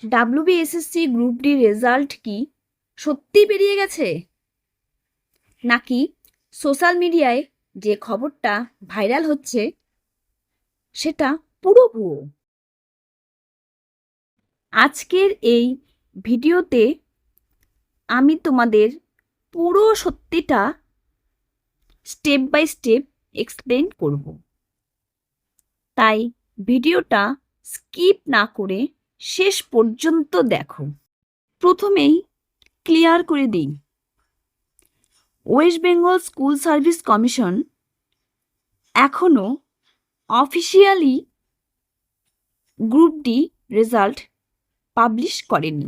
WBSSC group D result কি সত্যি বেরিয়ে গেছে, নাকি সোশ্যাল মিডিয়ায় যে খবরটা ভাইরাল হচ্ছে সেটা পুরো ভুয়ো? আজকের এই ভিডিওতে আমি তোমাদের পুরো সত্যিটা স্টেপ বাই স্টেপ এক্সপ্লেন করব। তাই ভিডিওটা স্কিপ না করে শেষ পর্যন্ত দেখো। প্রথমেই ক্লিয়ার করে দিই, West Bengal school service commission এখনও officially group D result publish করেনি।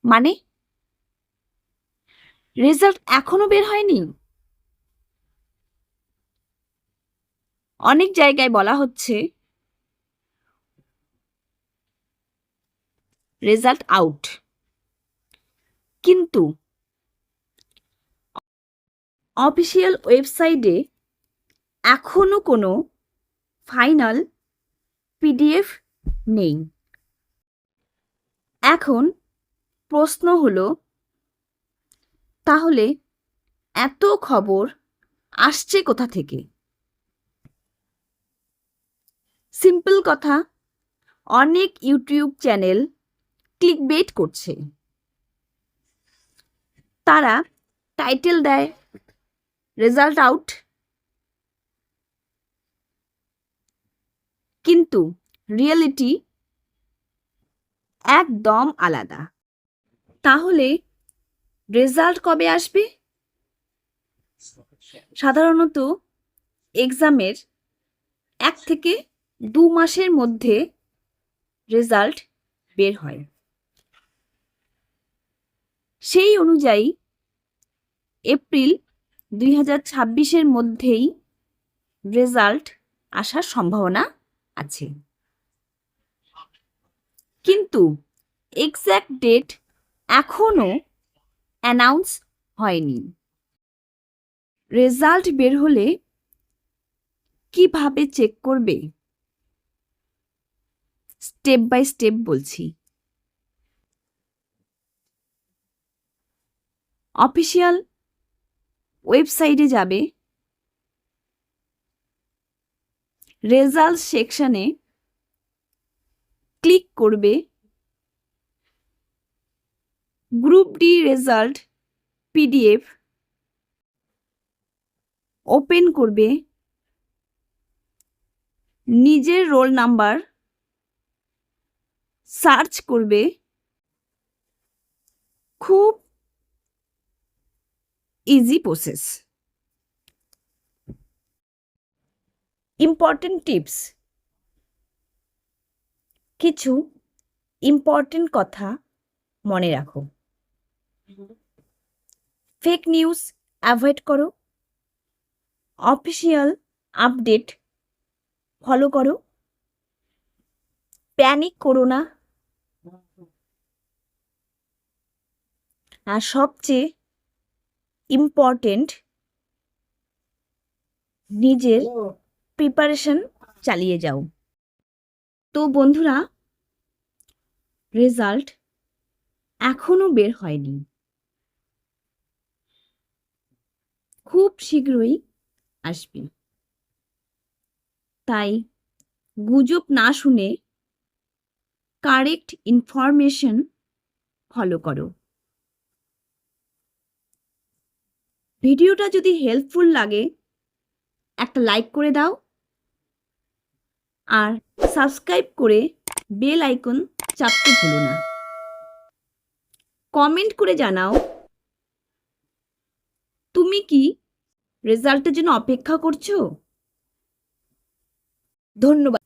মানে রেজাল্ট এখনো বের হয়নি। অনেক জায়গায় বলা হচ্ছে রেজাল্ট আউট, কিন্তু অফিসিয়াল ওয়েবসাইটে এখনো কোনো ফাইনাল পিডিএফ নেই। এখন প্রশ্ন হলো, তাহলে এত খবর আসছে কোথা থেকে? সিম্পল কথা, অনেক ইউটিউব চ্যানেল ক্লিকবেট করছে। তারা টাইটেল দেয় রেজাল্ট আউট, কিন্তু রিয়েলিটি একদম আলাদা। তাহলে রেজাল্ট কবে আসবে? সাধারণত এক্সামের 1 থেকে 2 মাসের মধ্যে রেজাল্ট বের হয়। সেই অনুযায়ী এপ্রিল 2026-এর মধ্যেই রেজাল্ট আসার সম্ভাবনা আছে। কিন্তু এক্স্যাক্ট ডেট এখনো অ্যানাউন্স হয়নি। রেজাল্ট বের হলে কিভাবে চেক করবে? স্টেপ বাই স্টেপ বলছি। অফিসিয়াল ওয়েবসাইটে যাবে, রেজাল্ট সেকশনে ক্লিক করবে, group D result PDF open করবে, নিজের রোল নাম্বার সার্চ করবে। খুব ইজি প্রসেস। ইম্পর্টেন্ট টিপস, কিছু ইম্পর্টেন্ট কথা মনে রাখো। ফেক নিউজ অ্যাভয়েড করো, অফিসিয়াল আপডেট ফলো করো, প্যানিক করো না, আর সবচেয়ে ইম্পর্টেন্ট, নিজের প্রিপারেশন চালিয়ে যাও। তো বন্ধুরা, রেজাল্ট এখনো বের হয়নি, খুব শীঘ্রই আসবে। তাই গুজব না শুনে কারেক্ট ইনফরমেশন ফলো করো। ভিডিওটা যদি হেল্পফুল লাগে একটা লাইক করে দাও, আর সাবস্ক্রাইব করে বেল আইকন চাপতে ভুলো না। কমেন্ট করে জানাও তুমি কি রেজাল্টের জন্য অপেক্ষা করছো। ধন্যবাদ।